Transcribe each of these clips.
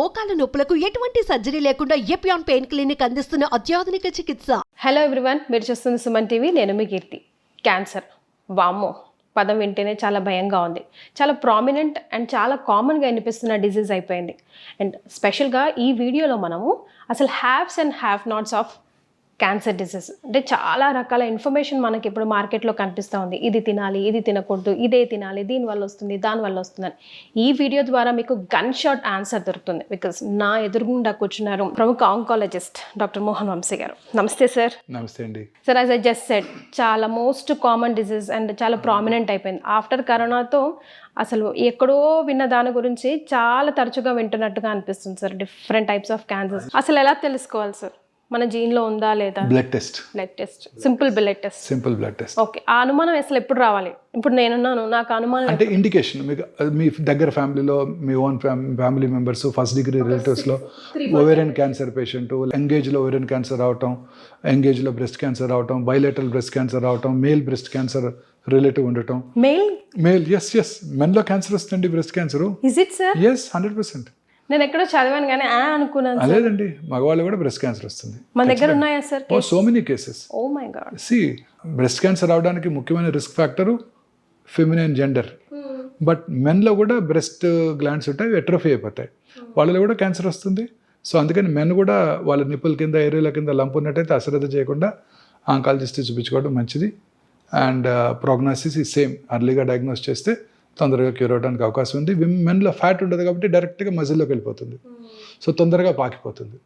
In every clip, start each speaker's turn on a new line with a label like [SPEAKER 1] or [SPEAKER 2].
[SPEAKER 1] మోకాల నొప్పులకు ఎటువంటి సర్జరీ లేకుండా ఎపియాన్ పెయిన్ క్లినిక్ అందిస్తున్న అత్యాధునిక చికిత్స.
[SPEAKER 2] హలో ఎవ్రీవన్, మీరు చూస్తుంది సుమన్ టీవీ. నేను మీ కీర్తి. క్యాన్సర్, వామ్మో పదం వింటేనే చాలా భయంగా ఉంది. చాలా ప్రామినెంట్ అండ్ చాలా కామన్గా వినిపిస్తున్న డిజీజ్ అయిపోయింది. అండ్ స్పెషల్గా ఈ వీడియోలో మనము అసలు haves and have nots of cancer disease, అంటే చాలా రకాల ఇన్ఫర్మేషన్ మనకి ఇప్పుడు మార్కెట్లో కనిపిస్తూ ఉంది. ఇది తినాలి, ఇది తినకూడదు, ఇదే తినాలి, దీనివల్ల వస్తుంది, దానివల్ల వస్తుందని. ఈ వీడియో ద్వారా మీకు గన్ షాట్ ఆన్సర్ దొరుకుతుంది. బికాస్ నా ఎదురుగుండా కూర్చున్నారు ప్రముఖ ఆంకాలజిస్ట్ డాక్టర్ మోహన్ వంశీ గారు. నమస్తే సార్.
[SPEAKER 3] నమస్తే అండి.
[SPEAKER 2] Sir, as I just said, చాలా మోస్ట్ కామన్ డిసీజ్ అండ్ చాలా ప్రామినెంట్ అయిపోయింది. ఆఫ్టర్ కరోనాతో అసలు ఎక్కడో విన్న దాని గురించి చాలా తరచుగా వింటున్నట్టుగా అనిపిస్తుంది sir. Different types of cancers. అసలు ఎలా తెలుసుకోవాలి సార్, మన జీన్లో ఉందా లేదా?
[SPEAKER 3] Blood test,
[SPEAKER 2] simple blood test. Okay, ఆ అనుమానం అసలు ఎప్పుడు రావాలి? ఇప్పుడు నేనున్నాను, నాకు అనుమానం
[SPEAKER 3] అంటే ఇండికేషన్ మీకు మీ దగ్గర ఫ్యామిలీలో మీ own family members, first degree రిలేటివ్స్లో ఓవేరియన్ క్యాన్సర్ పేషెంట్, ఎంగేజ్లో ఓవేరియన్ క్యాన్సర్ రావటం, ఎంగేజ్లో బ్రెస్ట్ క్యాన్సర్ రావటం, బైలేటరల్ బ్రెస్ట్ క్యాన్సర్ రావటం, మేల్ బ్రెస్ట్ క్యాన్సర్ రిలేటివ్ ఉండటం. మేల్ ఎస్ మెన్లో క్యాన్సర్ వస్తుంది breast cancer.
[SPEAKER 2] Is it sir?
[SPEAKER 3] Yes, 100%.
[SPEAKER 2] నేను ఎక్కడో చదివాను కానీ అనుకున్నాను.
[SPEAKER 3] లేదండి, మగవాళ్ళు కూడా బ్రెస్ట్ క్యాన్సర్ వస్తుంది.
[SPEAKER 2] మన దగ్గర ఉన్నాయా sir?
[SPEAKER 3] So many cases.
[SPEAKER 2] Oh my God.
[SPEAKER 3] Breast cancer రావడానికి ముఖ్యమైన risk factor feminine gender. But మెన్లో కూడా బ్రెస్ట్ గ్లాండ్స్ ఉంటాయి, ఎట్రోఫీ అయిపోతాయి, వాళ్ళలో కూడా క్యాన్సర్ వస్తుంది. సో అందుకని మెన్ కూడా వాళ్ళ నిప్పుల కింద, ఏరియాల కింద లంపు ఉన్నట్టయితే అశ్రద్ధ చేయకుండా ఆంకాలజిస్ట్ చూపించుకోవడం మంచిది. అండ్ ప్రోగ్నోసిస్ ఈ సేమ్, అర్లీగా డయాగ్నోస్ చేస్తే తొందరగా క్యూర్ అవడానికి అవకాశం ఉంది. మెన్లో ఫ్యాట్ ఉండదు కాబట్టి డైరెక్ట్గా మజిల్లోకి వెళ్ళిపోతుంది, సో తొందరగా పాకిపోతుంది.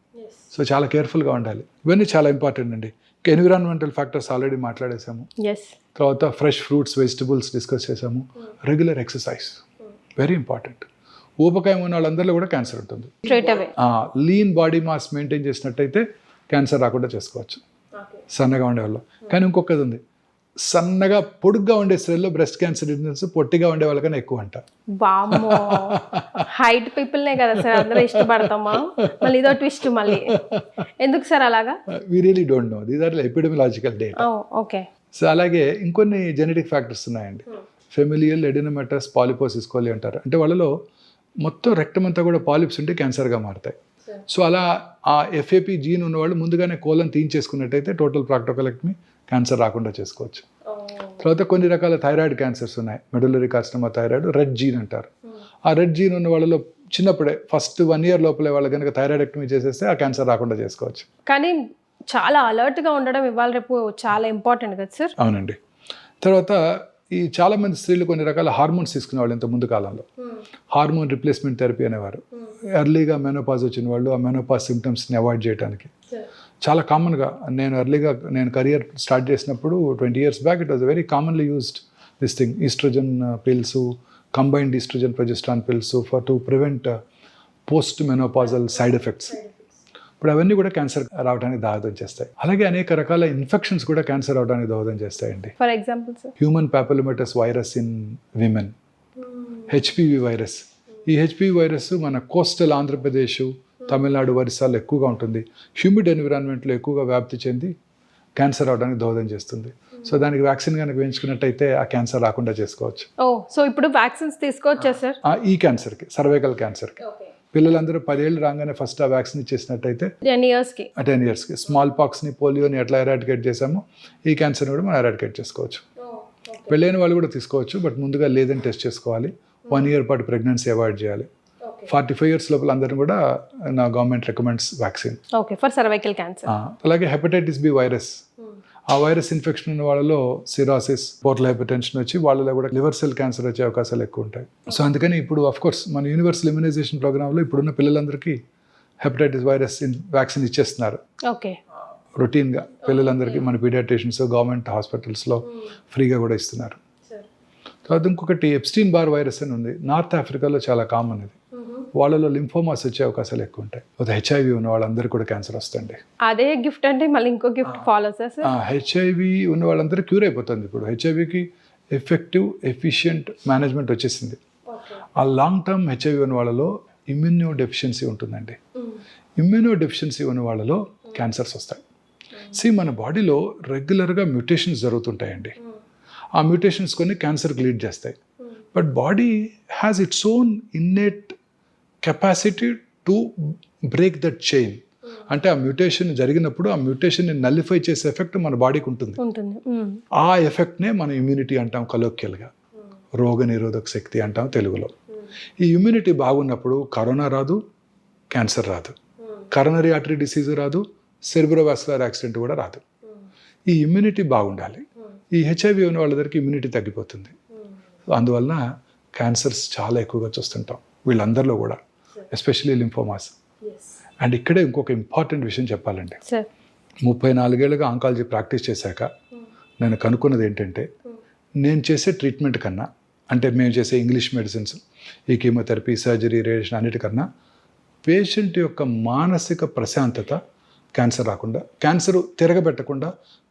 [SPEAKER 3] సో చాలా కేర్ఫుల్గా ఉండాలి. ఇవన్నీ చాలా ఇంపార్టెంట్ అండి. ఎన్విరాన్మెంటల్ ఫ్యాక్టర్స్ ఆల్రెడీ మాట్లాడేసాము. తర్వాత ఫ్రెష్ ఫ్రూట్స్, వెజిటబుల్స్ డిస్కస్ చేసాము. Regular exercise very important. ఊబకాయం ఉన్న వాళ్ళందరిలో కూడా క్యాన్సర్ ఉంటుంది. లీన్ బాడీ మాస్ మెయింటైన్ చేసినట్టయితే క్యాన్సర్ రాకుండా చేసుకోవచ్చు, సన్నగా ఉండేవాళ్ళు. కానీ ఇంకొకటి ఉంది, సన్నగా పొడుగ్గా ఉండే స్త్రీల్లో బ్రెస్ట్ క్యాన్సర్ ఇన్సిడెన్స్ పొట్టిగా ఉండే వాళ్ళకన్నా ఎక్కువ అంట.
[SPEAKER 2] హైట్ పీపుల్నే కదా సార్ అందరూ ఇష్టపడతామా? మళ్ళీ ఇదో ట్విస్ట్, మళ్ళీ ఎందుకు సార్ అలాగా?
[SPEAKER 3] We really don't know, these are epidemiological data.
[SPEAKER 2] Okay.
[SPEAKER 3] So అలాగే ఇంకొన్ని జెనెటిక్ ఫ్యాక్టర్స్ ఉన్నాయండి. ఫెమిలియల్ ఎడినోమెటస్ పాలిపోసిస్ కోలి అంటారు. అంటే వాళ్ళలో మొత్తం రెక్టం అంతా కూడా పాలిప్స్ ఉంటే క్యాన్సర్గా మారుతాయి. సో అలా ఆ ఎఫ్ఏపి జీన్ ఉన్నవాళ్ళు ముందుగానే కోలను తీయించేసుకున్నట్టయితే టోటల్ ప్రాక్టోకలెక్టమీ, క్యాన్సర్ రాకుండా చేసుకోవచ్చు. తర్వాత కొన్ని రకాల థైరాయిడ్ క్యాన్సర్స్ ఉన్నాయి. Medullary carcinoma thyroid, red gene అంటారు. ఆ రెడ్ జీన్ ఉన్న వాళ్ళలో చిన్నప్పుడే ఫస్ట్ 1 year లోపలే వాళ్ళు కనుక థైరాయిడెక్టమీ చేసేస్తే ఆ క్యాన్సర్ రాకుండా చేసుకోవచ్చు.
[SPEAKER 2] కానీ చాలా అలర్ట్గా ఉండడం ఇవాళ రేపు చాలా ఇంపార్టెంట్ కదా సార్?
[SPEAKER 3] అవునండి. తర్వాత ఈ చాలామంది స్త్రీలు కొన్ని రకాల హార్మోన్స్ తీసుకునేవాళ్ళు ఇంత ముందు కాలంలో. హార్మోన్ రిప్లేస్మెంట్ థెరపీ అనేవారు. ఎర్లీగా మెనోపాజ్ వచ్చిన వాళ్ళు ఆ మెనోపాజ్ సిమ్టమ్స్ని అవాయిడ్ చేయడానికి చాలా కామన్గా, నేను కెరియర్ స్టార్ట్ చేసినప్పుడు 20 years back it was very commonly used this thing, oestrogen pills, combined oestrogen progesterone pills for to prevent post menopausal side effects. ఇప్పుడు అవన్నీ కూడా క్యాన్సర్ రావడానికి దోహదం చేస్తాయి. అలాగే అనేక రకాల ఇన్ఫెక్షన్స్ కూడా క్యాన్సర్ రావడానికి దోహదం చేస్తాయండి.
[SPEAKER 2] For example
[SPEAKER 3] human papillomatous virus in women, HPV virus. ఈ హెచ్పివి వైరస్ మన కోస్టల్ ఆంధ్రప్రదేశ్, తమిళనాడు, ఒరిస్సాలో ఎక్కువగా ఉంటుంది. హ్యూమిడ్ ఎన్విరాన్మెంట్లో ఎక్కువగా వ్యాప్తి చెంది క్యాన్సర్ రావడానికి దోహదం చేస్తుంది. సో దానికి వ్యాక్సిన్ కనుక వేయించుకున్నట్టయితే ఆ క్యాన్సర్ రాకుండా చేసుకోవచ్చు.
[SPEAKER 2] సో ఇప్పుడు వ్యాక్సిన్స్ తీసుకోవచ్చా సార్?
[SPEAKER 3] ఈ క్యాన్సర్కి, సర్వైకల్ క్యాన్సర్కి పిల్లలందరూ 10 ఏళ్ళు రాగానే ఫస్ట్ ఆ వ్యాక్సిన్ ఇచ్చేసినట్టయితే
[SPEAKER 2] 10 yearsకి
[SPEAKER 3] స్మాల్ పాక్స్ని, పోలియోని ఎట్లా ఎరాడికేట్ చేసామో ఈ క్యాన్సర్ని కూడా మనం ఎరాడికేట్ చేసుకోవచ్చు. పెళ్ళైన వాళ్ళు కూడా తీసుకోవచ్చు, బట్ ముందుగా లేదని టెస్ట్ చేసుకోవాలి. 1 year పాటు ప్రెగ్నెన్సీ అవాయిడ్ చేయాలి. 45 years లోపల అందరిని కూడా నా government recommends vaccine.
[SPEAKER 2] Okay, for cervical cancer.
[SPEAKER 3] అలాగే హెపటైటిస్ బి వైరస్, ఆ వైరస్ ఇన్ఫెక్షన్ ఉన్న వాళ్ళలో సిరాసిస్, పోర్టల్ హైపర్టెన్షన్ వచ్చి వాళ్ళలో కూడా లివర్ సెల్ క్యాన్సర్ వచ్చే అవకాశాలు ఎక్కువ ఉంటాయి. సో అందుకని ఇప్పుడు అఫ్కోర్స్ మన యూనివర్సల్ ఇమ్యునైజేషన్ ప్రోగ్రాంలో ఇప్పుడున్న పిల్లలందరికీ హెపటైటిస్ వైరస్ వ్యాక్సిన్ ఇచ్చేస్తున్నారు.
[SPEAKER 2] ఓకే,
[SPEAKER 3] రొటీన్గా పిల్లలందరికీ మన పీడియాట్రిషియన్స్ గవర్నమెంట్ హాస్పిటల్స్లో ఫ్రీగా కూడా ఇస్తున్నారు. తర్వాత ఇంకొకటి ఎప్స్టీన్ బార్ వైరస్ అని ఉంది, నార్త్ ఆఫ్రికాలో చాలా కామన్. ఇది వాళ్ళలో లింఫోమాస్ వచ్చే అవకాశాలు ఎక్కువ ఉంటాయి. హెచ్ఐవి ఉన్న వాళ్ళందరికీ కూడా క్యాన్సర్ వస్తుంది.
[SPEAKER 2] అదే గిఫ్ట్ అంటే మళ్ళీ ఇంకో గిఫ్ట్ ఫాలో చేస్తారు.
[SPEAKER 3] హెచ్ఐవి ఉన్న వాళ్ళందరూ క్యూర్ అయిపోతుంది. ఇప్పుడు హెచ్ఐవికి ఎఫెక్టివ్, ఎఫిషియంట్ మేనేజ్మెంట్ వచ్చేసింది. ఆ లాంగ్ టర్మ్ హెచ్ఐవి ఉన్న వాళ్ళలో ఇమ్యూనో డెఫిషియన్సీ ఉంటుందండి. ఇమ్యూనో డెఫిషియన్సీ ఉన్న వాళ్ళలో క్యాన్సర్స్ వస్తాయి. మన బాడీలో రెగ్యులర్గా మ్యూటేషన్స్ జరుగుతుంటాయండి. ఆ మ్యూటేషన్స్ కొన్ని క్యాన్సర్కి లీడ్ చేస్తాయి. But body has its own innate capacity to break that chain. అంటే ఆ మ్యూటేషన్ జరిగినప్పుడు ఆ మ్యూటేషన్ని నల్లిఫై చేసే ఎఫెక్ట్ మన బాడీకి ఉంటుంది. ఆ ఎఫెక్ట్నే మనం ఇమ్యూనిటీ అంటాం కలోక్యల్గా, రోగ నిరోధక శక్తి అంటాం తెలుగులో. ఈ ఇమ్యూనిటీ బాగున్నప్పుడు కరోనా రాదు, క్యాన్సర్ రాదు, కరోనరీ ఆర్టరీ డిసీజ్ రాదు, సెరిబ్రోవాస్కులర్ యాక్సిడెంట్ కూడా రాదు. ఈ ఇమ్యూనిటీ బాగుండాలి. ఈ హెచ్ఐవి ఉన్న వాళ్ళ దగ్గరికి ఇమ్యూనిటీ తగ్గిపోతుంది. అందువలన క్యాన్సర్స్ చాలా ఎక్కువగా చూస్తుంటాం వీళ్ళందరిలో కూడా, ఎస్పెషలీ లింఫోమాస్. అండ్ ఇక్కడే ఇంకొక ఇంపార్టెంట్ విషయం చెప్పాలండి. 34 ఏళ్ళుగా ఆంకాలజీ ప్రాక్టీస్ చేశాక నేను కనుక్కున్నది ఏంటంటే, నేను చేసే ట్రీట్మెంట్ కన్నా, అంటే మేము చేసే ఇంగ్లీష్ మెడిసిన్స్, ఈ కీమోథెరపీ, సర్జరీ, రేడియేషన్ అన్నిటికన్నా పేషెంట్ యొక్క మానసిక ప్రశాంతత క్యాన్సర్ రాకుండా, క్యాన్సర్ తిరగబెట్టకుండా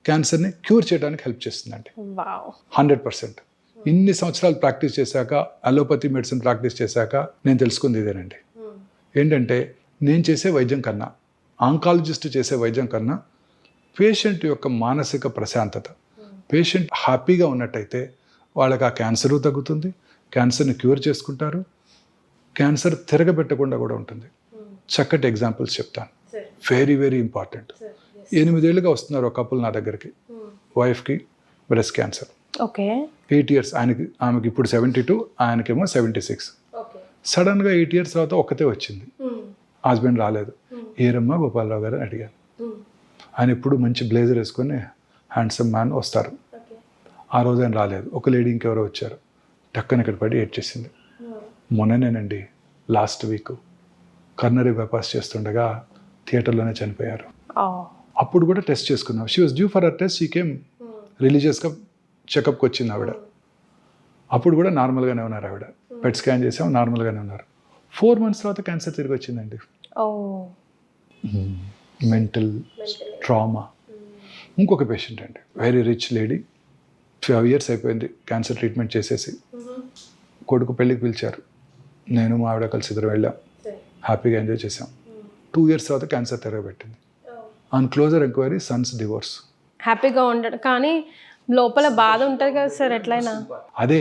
[SPEAKER 3] క్యాన్సర్ని క్యూర్ చేయడానికి హెల్ప్ చేస్తుందండి. 100%. ఇన్ని సంవత్సరాలు ప్రాక్టీస్ చేశాక, అలోపతి మెడిసిన్ ప్రాక్టీస్ చేశాక నేను తెలుసుకుంది ఇదేనండి. ఏంటంటే, నేను చేసే వైద్యం కన్నా, ఆంకాలజిస్ట్ చేసే వైద్యం కన్నా పేషెంట్ యొక్క మానసిక ప్రశాంతత, పేషెంట్ హ్యాపీగా ఉన్నట్టయితే వాళ్ళకి ఆ క్యాన్సరు తగ్గుతుంది, క్యాన్సర్ని క్యూర్ చేసుకుంటారు, క్యాన్సర్ తిరగబెట్టకుండా కూడా ఉంటుంది. చక్కటి ఎగ్జాంపుల్స్ చెప్తాను, వెరీ వెరీ ఇంపార్టెంట్. 8 ఏళ్ళుగా వస్తున్నారు ఒక కపుల్ నా దగ్గరికి, వైఫ్కి బ్రెస్ట్ క్యాన్సర్. 8 years, ఆమెకి ఇప్పుడు 72, ఆయనకేమో 76. సడన్గా 8 years తర్వాత ఒక్కతే వచ్చింది, హస్బెండ్ రాలేదు. ఏరమ్మా గోపాలరావు గారు అని అడిగాను. ఆయన ఎప్పుడు మంచి బ్లేజర్ వేసుకొని హ్యాండ్సమ్ మ్యాన్ వస్తారు. ఆ రోజు ఆయన రాలేదు. ఒక లేడీ ఇంకెవరో వచ్చారు, టక్కన ఇక్కడ పడి ఏడ్చేసింది. మొన్ననేనండి, లాస్ట్ వీక్ కర్నరీ బైపాస్ చేస్తుండగా థియేటర్లోనే చనిపోయారు. అప్పుడు కూడా టెస్ట్ చేసుకున్నాం. She was due for her test. She came రిలీజియస్గా చెకప్కి వచ్చింది ఆవిడ. అప్పుడు కూడా నార్మల్గానే ఉన్నారు ఆవిడ. పెట్ స్కాన్ చేసాం, నార్మల్గానే ఉన్నారు. 4 months తర్వాత క్యాన్సర్ తిరిగి వచ్చిందండి. Mental trauma. ఇంకొక పేషెంట్ అండి, వెరీ రిచ్ లేడీ, 12 years అయిపోయింది క్యాన్సర్ ట్రీట్మెంట్ చేసేసి. కొడుకు పెళ్ళికి పిలిచారు, నేను మా ఆవిడ కలిసి ఇద్దరు వెళ్ళాం, హ్యాపీగా ఎంజాయ్ చేసాం. 2 years తర్వాత క్యాన్సర్ తిరగబెట్టింది. On closer enquiry son's divorce.
[SPEAKER 2] హ్యాపీగా ఉండడు కానీ లోపల బాధ ఉంటుంది కదా సార్ ఎట్లయినా.
[SPEAKER 3] అదే,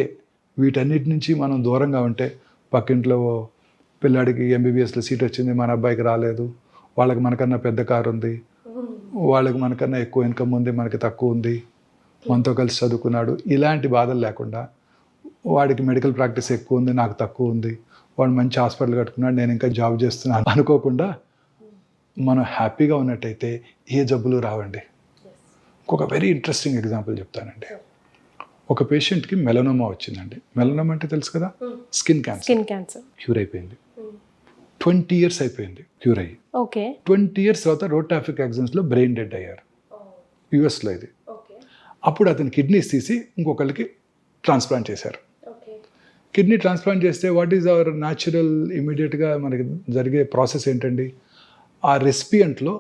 [SPEAKER 3] వీటన్నిటి నుంచి మనం దూరంగా ఉంటే, పక్కింట్లో పిల్లాడికి ఎంబీబీఎస్లో సీట్ వచ్చింది, మన అబ్బాయికి రాలేదు, వాళ్ళకి మనకన్నా పెద్ద కారు ఉంది, వాళ్ళకి మనకన్నా ఎక్కువ ఇన్కమ్ ఉంది, మనకి తక్కువ ఉంది, మనతో కలిసి చదువుకున్నాడు, ఇలాంటి బాధలు లేకుండా, వాడికి మెడికల్ ప్రాక్టీస్ ఎక్కువ ఉంది, నాకు తక్కువ ఉంది, వాడు మంచి హాస్పిటల్ కట్టుకున్నాడు, నేను ఇంకా జాబ్ చేస్తున్నాను అనుకోకుండా మనం హ్యాపీగా ఉన్నట్టయితే ఏ జబ్బులు రావండి. ఇంకొక వెరీ ఇంట్రెస్టింగ్ ఎగ్జాంపుల్ చెప్తానండి. ఒక పేషెంట్కి మెలనోమా వచ్చిందండి. మెలనోమా అంటే తెలుసు కదా, స్కిన్ క్యాన్సర్. క్యూర్ అయిపోయింది. 20 years అయిపోయింది క్యూర్ అయ్యి. 20 years తర్వాత రోడ్ ట్రాఫిక్ యాక్సిడెంట్స్లో బ్రెయిన్ డెడ్ అయ్యారు, యుఎస్లో ఇది. అప్పుడు అతని కిడ్నీస్ తీసి ఇంకొకరికి ట్రాన్స్ప్లాంట్ చేశారు. కిడ్నీ ట్రాన్స్ప్లాంట్ చేస్తే వాట్ ఈజ్ అవర్ న్యాచురల్ ఇమీడియట్గా మనకి జరిగే ప్రాసెస్ ఏంటండి, ఆ రెసిపియంట్లో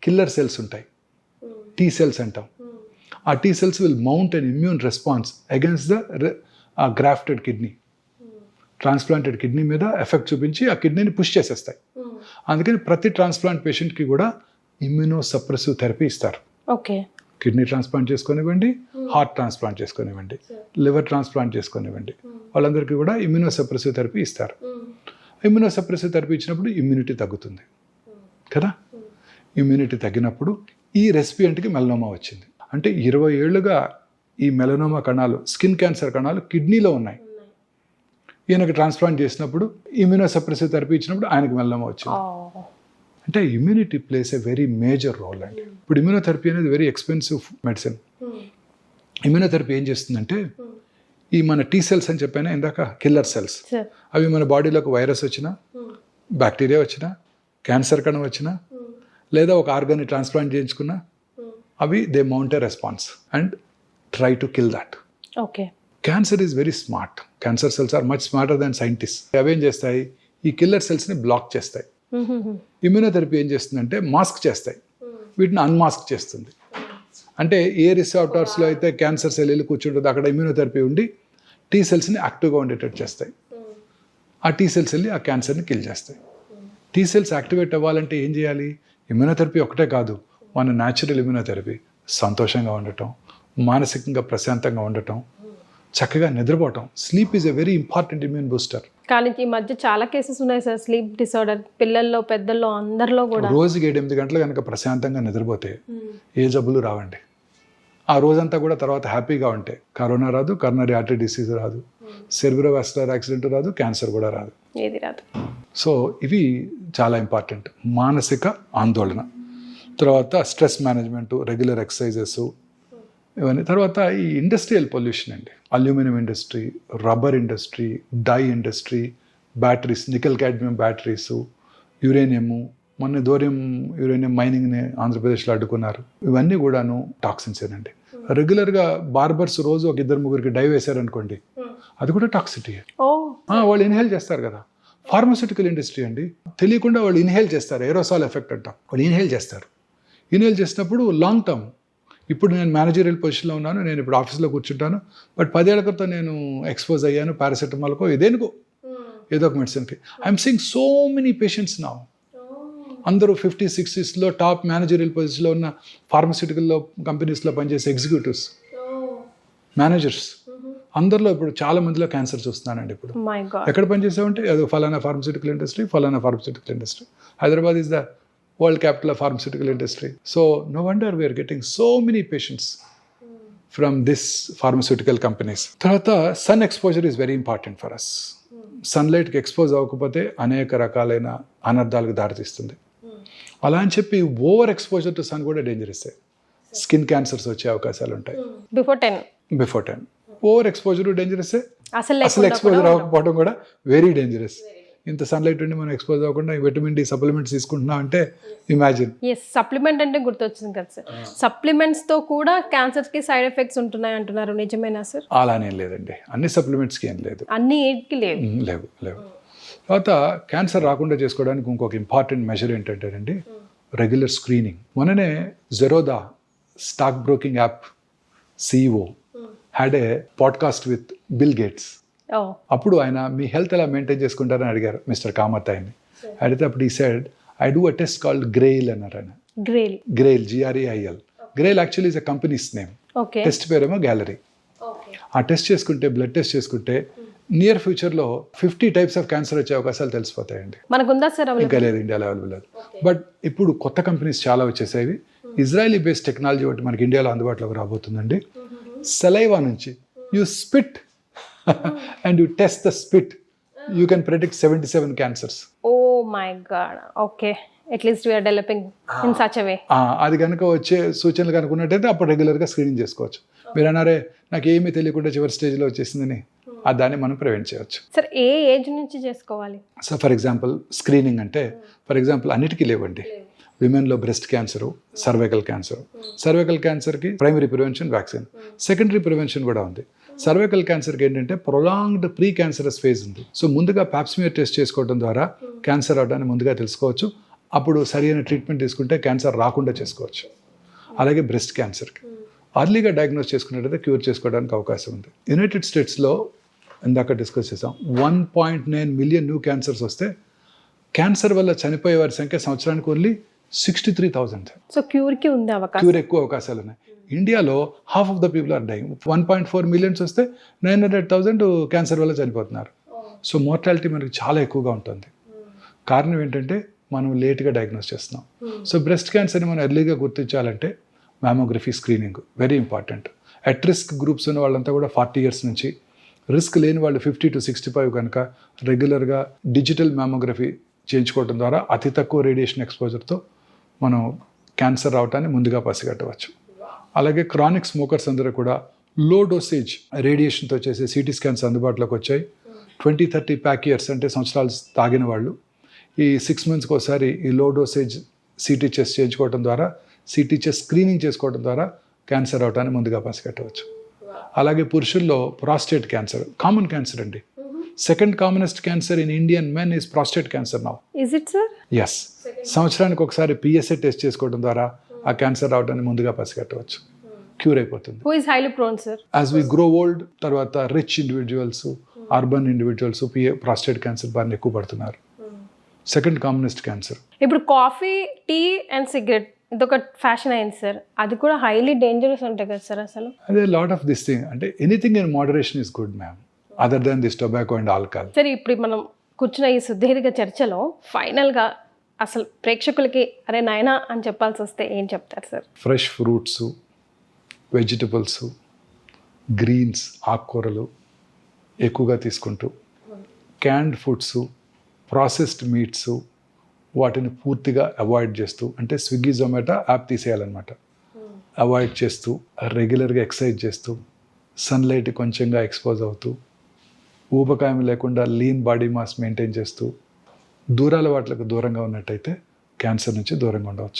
[SPEAKER 3] కిల్లర్ సెల్స్ ఉంటాయి, టీ సెల్స్ అంటాం. ఆ T cells will mount an immune response against the grafted kidney. Transplanted kidney మీద ఎఫెక్ట్ చూపించి ఆ కిడ్నీని పుష్ చేసేస్తాయి. అందుకని ప్రతి ట్రాన్స్ప్లాంట్ పేషెంట్కి కూడా ఇమ్యూనో సప్రెసివ్ థెరపీ ఇస్తారు. కిడ్నీ ట్రాన్స్ప్లాంట్ చేసుకొనివ్వండి, హార్ట్ ట్రాన్స్ప్లాంట్ చేసుకొనివ్వండి, లివర్ ట్రాన్స్ప్లాంట్ చేసుకొనివ్వండి, వాళ్ళందరికీ కూడా ఇమ్యూనో సప్రెసివ్ థెరపీ ఇస్తారు. ఇమ్యూనో సప్రెసివ్ థెరపీ ఇచ్చినప్పుడు ఇమ్యూనిటీ తగ్గుతుంది కదా. ఇమ్యూనిటీ తగ్గినప్పుడు ఈ రెసిపియంట్కి మెలనోమా వచ్చింది. అంటే 20 ఏళ్ళుగా ఈ మెలనోమా కణాలు, స్కిన్ క్యాన్సర్ కణాలు కిడ్నీలో ఉన్నాయి. ఈయనకి ట్రాన్స్ప్లాంట్ చేసినప్పుడు, ఇమ్యూనో సప్రెసివ్ థెరపీ ఇచ్చినప్పుడు ఆయనకి మెలనోమా వచ్చింది. అంటే immunity plays a very major role అండి. ఇప్పుడు ఇమ్యూనోథెరపీ అనేది వెరీ ఎక్స్పెన్సివ్ మెడిసిన్. ఇమ్యూనోథెరపీ ఏం చేస్తుందంటే, ఈ మన టీ సెల్స్ అని చెప్పాను ఇందాక, కిల్లర్ సెల్స్, అవి మన బాడీలోకి వైరస్ వచ్చినా, బ్యాక్టీరియా వచ్చినా, క్యాన్సర్ కణం వచ్చినా, లేదా ఒక ఆర్గాన్ని ట్రాన్స్ప్లాంట్ చేయించుకున్నా, అవి they mount a response and try to kill that. Cancer is very smart. Cancer cells are much smarter than scientist. అవేం చేస్తాయి, ఈ కిల్లర్ సెల్స్ని బ్లాక్ చేస్తాయి. ఇమ్యూనోథెరపీ ఏం చేస్తుందంటే మాస్క్ చేస్తాయి, వీటిని అన్మాస్క్ చేస్తుంది. అంటే ఏ రిసెప్టార్స్లో అయితే క్యాన్సర్ సెల్ వెళ్ళి కూర్చుంటుందో అక్కడ ఇమ్యూనోథెరపీ ఉండి టీ సెల్స్ని యాక్టివ్గా ఉండేటట్టు చేస్తాయి. ఆ టీ సెల్స్ వెళ్ళి ఆ క్యాన్సర్ని కిల్ చేస్తాయి. టీ సెల్స్ యాక్టివేట్ అవ్వాలంటే ఏం చేయాలి, ఇమ్యూనోథెరపీ ఒకటే కాదు, మన న్యాచురల్ ఇమ్యూనోథెరపీ, సంతోషంగా ఉండటం, మానసికంగా ప్రశాంతంగా ఉండటం, చక్కగా నిద్రపోవటం. Sleep is a very important immune booster.
[SPEAKER 2] కానీ ఈ మధ్య చాలా కేసెస్ ఉన్నాయి సార్, స్లీప్ డిసార్డర్ పిల్లల్లో పెద్దల్లో అందరిలో కూడా.
[SPEAKER 3] రోజుకి 7-8 గంటలు కనుక ప్రశాంతంగా నిద్రపోతే ఏ జబ్బులు రావండి. ఆ రోజంతా కూడా తర్వాత హ్యాపీగా ఉంటే కరోనా రాదు, కరోనరీ ఆర్టరీ డిసీజ్ రాదు, సెర్బ్రోవాస్కులర్ యాక్సిడెంట్ రాదు, క్యాన్సర్ కూడా రాదు.
[SPEAKER 2] ఏది రాదు.
[SPEAKER 3] సో ఇవి చాలా ఇంపార్టెంట్. మానసిక ఆందోళన, తర్వాత స్ట్రెస్ మేనేజ్మెంట్, రెగ్యులర్ ఎక్సర్సైజెస్, ఇవన్నీ. తర్వాత ఈ ఇండస్ట్రియల్ పొల్యూషన్ అండి, aluminium industry, rubber industry, dye industry, batteries, nickel cadmium batteries, uranium, మొన్న యురేనియం మైనింగ్ని ఆంధ్రప్రదేశ్లో అడ్డుకున్నారు. ఇవన్నీ కూడాను టాక్సిన్స్ ఏనండి. రెగ్యులర్గా బార్బర్స్ రోజు ఒక 2-3 డై వేశారనుకోండి, అది కూడా టాక్సిటీ. వాళ్ళు ఇన్హేల్ చేస్తారు కదా. ఫార్మాస్యూటికల్ ఇండస్ట్రీ అండి, తెలియకుండా వాళ్ళు ఇన్హేల్ చేస్తారు, ఏరోసాల్ ఎఫెక్ట్ అంటాం. వాళ్ళు ఇన్హేల్ చేస్తారు. ఇన్హేల్ చేసినప్పుడు లాంగ్ టర్మ్, ఇప్పుడు నేను మేనేజరియల్ పొజిషన్లో ఉన్నాను, నేను ఇప్పుడు ఆఫీస్లో కూర్చుంటాను, బట్ 10 ఏళ్ల క్రితం నేను ఎక్స్పోజ్ అయ్యాను పారాసెటమాల్కో ఏదేనుకో ఏదో ఒక మెడిసిన్కి. I'm seeing so many patients now. అందరూ 50-60s టాప్ మేనేజరియల్ పొజిషన్లో ఉన్న ఫార్మాస్యూటికల్లో కంపెనీస్లో పనిచేసే ఎగ్జిక్యూటివ్స్, మేనేజర్స్, అందరిలో ఇప్పుడు చాలా మందిలో క్యాన్సర్ చూస్తున్నానండి. ఇప్పుడు ఎక్కడ పనిచేసామంటే అది ఫలానా pharmaceutical industry. Hyderabad is the world capital of pharmaceutical industry. So no wonder we're getting so many patients from this pharmaceutical companies. తర్వాత sun exposure is very important for us. సన్లైట్కి ఎక్స్పోజ్ అవ్వకపోతే అనేక రకాలైన అనర్థాలకు దారితీస్తుంది. అలా అని చెప్పి ఓవర్ ఎక్స్పోజర్ టు సన్ కూడా డేంజరస్. స్కిన్ క్యాన్సర్స్ వచ్చే అవకాశాలు ఉంటాయి. Before 10 over exposure dangerous. అసలు ఎక్స్పోజర్ అవ్వకపోవడం కూడా వెరీ డేంజరస్. ఇంత సన్లైట్ ఉండి మనం ఎక్స్పోజ్ అవ్వకుండా విటమిన్ డి సప్లిమెంట్స్ తీసుకుంటున్నాం అంటే ఇమాజిన్.
[SPEAKER 2] సప్లిమెంట్ అంటే గుర్తొచ్చింది కదా సార్, సప్లిమెంట్స్ తో కూడా క్యాన్సర్ కి సైడ్ ఎఫెక్ట్స్ ఉంటున్నాయి అంటున్నారు, నిజమేనా సార్?
[SPEAKER 3] అలానే లేదండి, అన్ని సప్లిమెంట్స్కి ఏం లేదు,
[SPEAKER 2] అన్నిటికి
[SPEAKER 3] లేవు. తర్వాత క్యాన్సర్ రాకుండా చేసుకోవడానికి ఇంకొక ఇంపార్టెంట్ మెజర్ ఏంటంటేనండి రెగ్యులర్ స్క్రీనింగ్. మొన్ననే Zerodha stock broking app CEO had a podcast with bill gates. అప్పుడు ఆయన మీ హెల్త్ ఎలా మెయింటైన్ చేసుకుంటారని అడిగారు మిస్టర్ కామత్ ఆయన్ని. అడిగితే అప్పుడు ఈ side I do a test called గ్రెయిల్ అన్నారు ఆయన. గ్రెయిల్ GRAIL. గ్రెయిల్ actually is a companies name. Test పేరేమో గ్యాలరీ. ఆ టెస్ట్ చేసుకుంటే, బ్లడ్ టెస్ట్ చేసుకుంటే నియర్ ఫ్యూచర్లో 50 టైప్స్ ఆఫ్ క్యాన్సర్ వచ్చే అవకాశాలు తెలిసిపోతాయండి. ఇంకా లేదు, ఇండియాలో అవైలబుల్ లేదు. బట్ ఇప్పుడు కొత్త కంపెనీస్ చాలా వచ్చేసాయి. ఇజ్రాయలీ బేస్డ్ టెక్నాలజీ ఒకటి మనకి ఇండియాలో అందుబాటులోకి రాబోతుందండి. సలైవా నుంచి you spit and you test the spit, you can predict 77 cancers.
[SPEAKER 2] Oh my god. Okay, at least we are developing in such a way.
[SPEAKER 3] అది కనుక వచ్చే సూచనలు కనుక ఉన్నట్టయితే అప్పుడు రెగ్యులర్గా స్క్రీనింగ్ చేసుకోవచ్చు. మీరు అన్నారే నాకు ఏమీ తెలియకుండా చివరి స్టేజ్లో వచ్చేసిందని, దాన్ని మనం ప్రివెంట్ చేయవచ్చు.
[SPEAKER 2] సార్ ఏ ఏజ్ నుంచి చేసుకోవాలి?
[SPEAKER 3] సో ఫర్ ఎగ్జాంపుల్ స్క్రీనింగ్ అంటే ఫర్ ఎగ్జాంపుల్ అన్నిటికీ లేవండి. విమెన్లో బ్రెస్ట్ క్యాన్సర్, సర్వైకల్ క్యాన్సర్కి primary prevention vaccine, secondary prevention కూడా ఉంది. సర్వైకల్ క్యాన్సర్కి ఏంటంటే ప్రొలాంగ్డ్ ప్రీ క్యాన్సరస్ ఫేజ్ ఉంది. సో ముందుగా పాప్స్మియర్ టెస్ట్ చేసుకోవడం ద్వారా క్యాన్సర్ అవడాన్ని ముందుగా తెలుసుకోవచ్చు. అప్పుడు సరైన ట్రీట్మెంట్ తీసుకుంటే క్యాన్సర్ రాకుండా చేసుకోవచ్చు. అలాగే బ్రెస్ట్ క్యాన్సర్కి అర్లీగా డయాగ్నోస్ చేసుకున్నట్టయితే క్యూర్ చేసుకోవడానికి అవకాశం ఉంది. యునైటెడ్ స్టేట్స్లో ఇందాక డిస్కస్ చేసాం 1.9 మిలియన్ న్యూ క్యాన్సర్స్ వస్తే క్యాన్సర్ వల్ల చనిపోయే వారి సంఖ్య సంవత్సరానికి ఓన్లీ 63,000.
[SPEAKER 2] సో క్యూర్కి ఉంది అవకాశం,
[SPEAKER 3] క్యూర్ ఎక్కువ అవకాశాలు ఉన్నాయి. ఇండియాలో half of the people are dying. 1.4 millions వస్తే 900,000 క్యాన్సర్ వల్ల చనిపోతున్నారు. సో మోర్టాలిటీ మనకి చాలా ఎక్కువగా ఉంటుంది. కారణం ఏంటంటే మనం లేట్గా డయాగ్నోస్ చేస్తున్నాం. సో బ్రెస్ట్ క్యాన్సర్ని మనం ఎర్లీగా గుర్తించాలంటే mammography screening very important. At risk groups ఉన్న వాళ్ళంతా కూడా 40 years నుంచి, రిస్క్ లేని వాళ్ళు 50 to 65 కనుక రెగ్యులర్గా డిజిటల్ మ్యామోగ్రఫీ చేయించుకోవడం ద్వారా అతి తక్కువ రేడియేషన్ ఎక్స్పోజర్తో మనం క్యాన్సర్ రావటాన్ని ముందుగా పసిగట్టవచ్చు. అలాగే క్రానిక్ స్మోకర్స్ అందరూ కూడా లో డోసేజ్ రేడియేషన్తో చేసే CT స్కాన్స్ అందుబాటులోకి వచ్చాయి. 20-30 ప్యాక్ ఇయర్స్ అంటే సంవత్సరాలు తాగిన వాళ్ళు ఈ 6 monthsకి ఒకసారి ఈ లో డోసేజ్ CT చెస్ట్ చేయించుకోవడం ద్వారా, CT చెస్ట్ స్క్రీనింగ్ చేసుకోవడం ద్వారా క్యాన్సర్ అవటాన్ని ముందుగా పసిగట్టవచ్చు. అలాగే పురుషుల్లో ప్రాస్టేట్ క్యాన్సర్ కామన్ క్యాన్సర్ అండి. Second commonest cancer in Indian men is prostate cancer now.
[SPEAKER 2] Is it sir?
[SPEAKER 3] Yes. సంవత్సరానికి ఒకసారి PSA టెస్ట్ చేసుకోవడం ద్వారా ఆ క్యాన్సర్ రావడాన్ని ముందుగా పసిగట్టవచ్చు, క్యూర్ అయిపోతుంది.
[SPEAKER 2] Who is highly prone sir?
[SPEAKER 3] As we grow old, తర్వాత rich individuals, urban individuals prostate cancer బాగా ఎక్కువ పడుతున్నారు. Second commonest cancer.
[SPEAKER 2] ఇప్పుడు కాఫీ, టీ అండ్ సిగరెట్ ఇదొక ఫ్యాషన్ అయింది సార్, అది కూడా హైలీ డేంజరస్ ఉంటాయి కదా సార్ అసలు?
[SPEAKER 3] అదే లాట్ ఆఫ్ దిస్ థింగ్ అంటే anything in moderation is good ma'am. Other than this tobacco and alcohol.
[SPEAKER 2] సరే, ఇప్పుడు మనం కూర్చున్న ఈ సుదీర్ఘ చర్చలో ఫైనల్గా అసలు ప్రేక్షకులకి అరే నాయనా అని చెప్పాల్సి వస్తే ఏం చెప్తారు sir?
[SPEAKER 3] Fresh fruits, vegetables, greens, ఆకుకూరలు ఎక్కువగా తీసుకుంటూ, క్యాన్డ్ ఫుడ్స్, ప్రాసెస్డ్ మీట్స్ వాటిని పూర్తిగా అవాయిడ్ చేస్తూ, అంటే స్విగ్గీ జొమాటో యాప్ తీసేయాలన్నమాట, అవాయిడ్ చేస్తూ, రెగ్యులర్గా ఎక్సర్సైజ్ చేస్తూ, సన్లైట్ కొంచెంగా ఎక్స్పోజ్ అవుతూ, ఊబకాయం లేకుండా లీన్ బాడీ మాస్ మెయింటైన్ చేస్తూ, దూరాల వాటికి దూరంగా ఉన్నట్టయితే క్యాన్సర్ నుంచి దూరంగా ఉండవచ్చు.